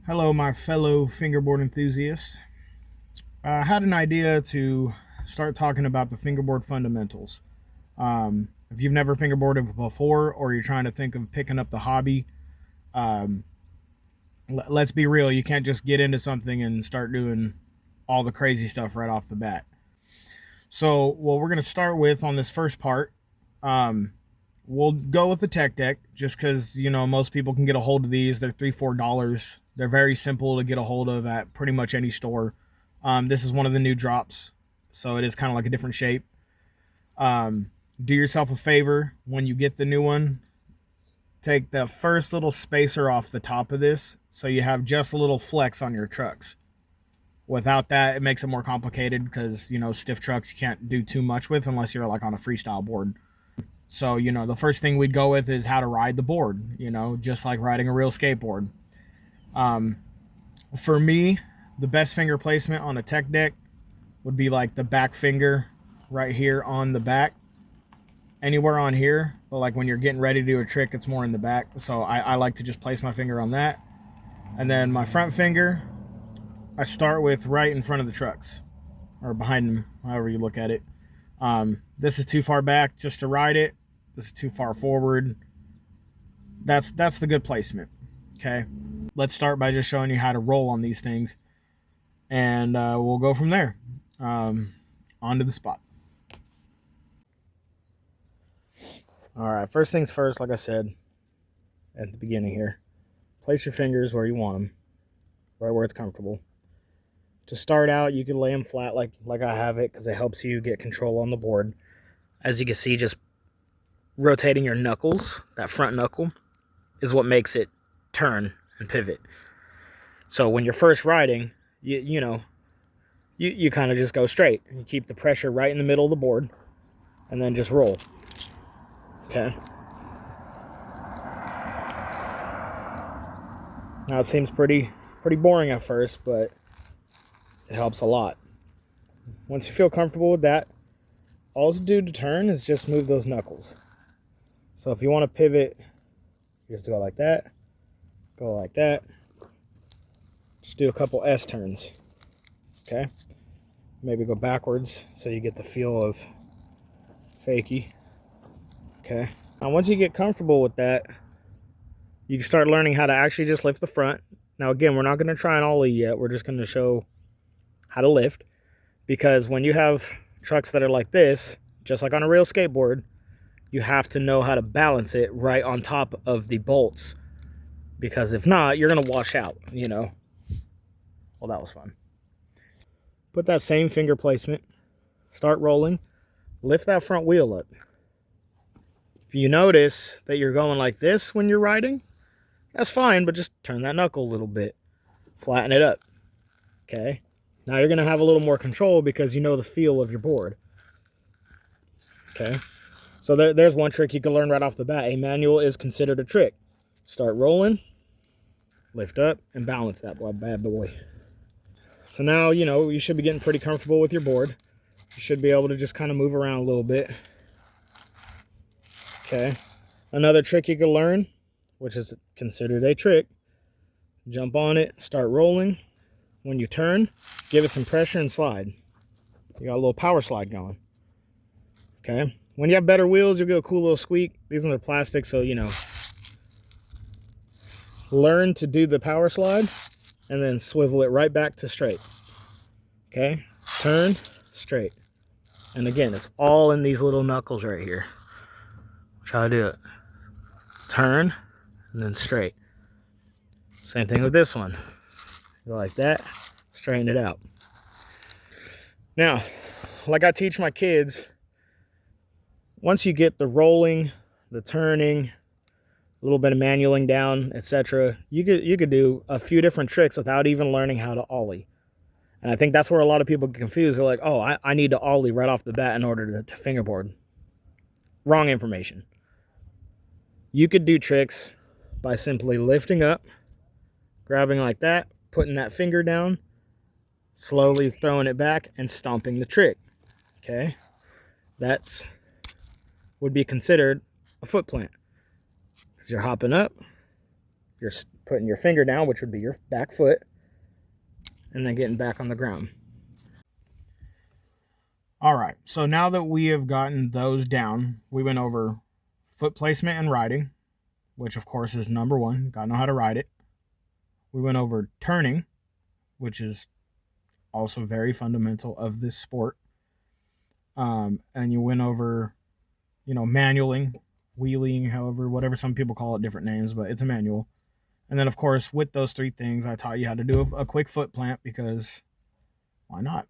Hello, my fellow fingerboard enthusiasts. I had an idea to start talking about the fingerboard fundamentals. If you've never fingerboarded before or you're trying to think of picking up the hobby, um, let's be real, you can't just get into something and start doing all the crazy stuff right off the bat. So, what we're going to start with on this first part, um, we'll go with the tech deck just because, most people can get a hold of these. They're $3-4. They're very simple to get a hold of at pretty much any store. This is one of the new drops, so it is kind of like a different shape. Do yourself a favor when you get the new one. Take the first little spacer off the top of this so you have just a little flex on your trucks. Without that, it makes it more complicated because, stiff trucks you can't do too much with unless you're like on a freestyle board. So, the first thing we'd go with is how to ride the board, just like riding a real skateboard. For me, the best finger placement on a tech deck would be like the back finger right here on the back. Anywhere on here, but like when you're getting ready to do a trick, it's more in the back. So I like to just place my finger on that. And then my front finger, I start with right in front of the trucks or behind them, however you look at it. This is too far back just to ride it. This is too far forward. That's the good placement. Okay, let's start by just showing you how to roll on these things, and we'll go from there. Onto the spot. All right, first things first, like I said at the beginning here, place your fingers where you want them, right where it's comfortable. To start out, you can lay them flat like I have it because it helps you get control on the board. As you can see, just rotating your knuckles, that front knuckle, is what makes it turn and pivot. So when you're first riding, you kind of just go straight. You keep the pressure right in the middle of the board and then just roll. Okay. Now it seems pretty boring at first, but it helps a lot. Once you feel comfortable with that, all you do to turn is just move those knuckles. So if you want to pivot, you just go like that, go like that. Just do a couple S turns. Okay. Maybe go backwards so you get the feel of fakie. Okay. Now once you get comfortable with that, you can start learning how to actually just lift the front. Now again, we're not going to try an ollie yet. We're just going to show how to lift, because when you have trucks that are like this, just like on a real skateboard, you have to know how to balance it right on top of the bolts, because if not, you're going to wash out, Well, that was fun. Put that same finger placement, start rolling, lift that front wheel up. If you notice that you're going like this when you're riding, that's fine, but just turn that knuckle a little bit, flatten it up. Okay. Now you're going to have a little more control because you know the feel of your board. Okay. So there's one trick you can learn right off the bat. A manual is considered a trick. Start rolling, lift up, and balance that bad boy. So now, you should be getting pretty comfortable with your board. You should be able to just kind of move around a little bit. Okay. Another trick you can learn, which is considered a trick, jump on it, start rolling. When you turn, give it some pressure and slide. You got a little power slide going. Okay. When you have better wheels, you'll get a cool little squeak. These ones are plastic, so, learn to do the power slide and then swivel it right back to straight. Okay. Turn, straight. And again, it's all in these little knuckles right here. Try to do it. Turn and then straight. Same thing with this one. Go like that, straighten it out. Now, like I teach my kids, once you get the rolling, the turning, a little bit of manualing down, etc., you could do a few different tricks without even learning how to ollie. And I think that's where a lot of people get confused. They're like, oh, I need to ollie right off the bat in order to fingerboard. Wrong information. You could do tricks by simply lifting up, grabbing like that, putting that finger down, slowly throwing it back, and stomping the trick. Okay? That's would be considered a foot plant. Because you're hopping up, You're putting your finger down, which would be your back foot, and then getting back on the ground. All right, so now that we have gotten those down, we went over foot placement and riding, which of course is number one. Gotta know how to ride it. We went over turning, which is also very fundamental of this sport. And you went over, manualing, wheeling, however, whatever some people call it, different names, but it's a manual. And then, of course, with those three things, I taught you how to do a quick foot plant, because why not?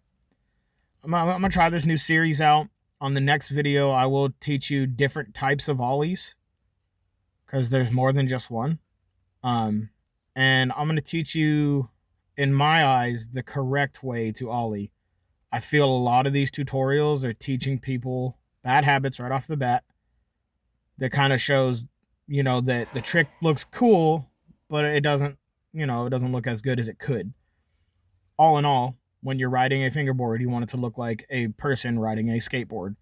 I'm going to try this new series out. On the next video, I will teach you different types of ollies, because there's more than just one. And I'm going to teach you, in my eyes, the correct way to ollie. I feel a lot of these tutorials are teaching people bad habits right off the bat. That kind of shows, that the trick looks cool, but it doesn't, it doesn't look as good as it could. All in all, when you're riding a fingerboard, you want it to look like a person riding a skateboard.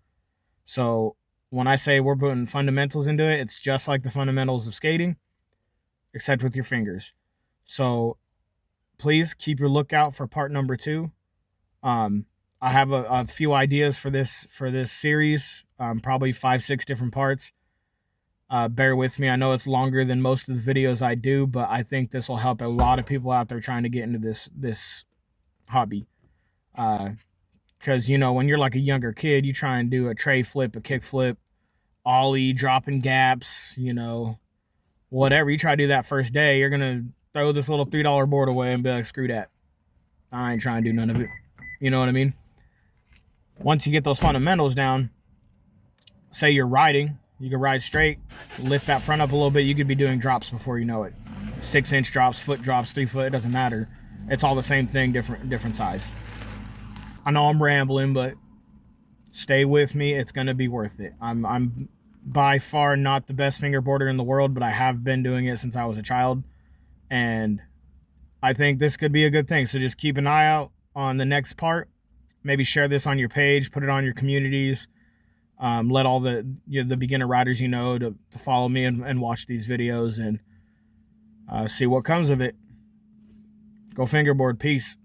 So when I say we're putting fundamentals into it, it's just like the fundamentals of skating, except with your fingers. So please keep your lookout for part number 2. I have a few ideas for this series, probably 5-6 different parts. Bear with me. I know it's longer than most of the videos I do, but I think this will help a lot of people out there trying to get into this hobby. Because, when you're like a younger kid, you try and do a tray flip, a kick flip, ollie, dropping gaps, whatever. You try to do that first day, you're going to throw this little $3 board away and be like, screw that. I ain't trying to do none of it. You know what I mean? Once you get those fundamentals down, say you're riding, you can ride straight, lift that front up a little bit. You could be doing drops before you know it. 6-inch drops, foot drops, 3 foot, it doesn't matter. It's all the same thing, different size. I know I'm rambling, but stay with me. It's going to be worth it. I'm by far not the best fingerboarder in the world, but I have been doing it since I was a child. And I think this could be a good thing. So just keep an eye out on the next part. Maybe share this on your page, put it on your communities. Let all the beginner riders to follow me and watch these videos and see what comes of it. Go fingerboard. Peace.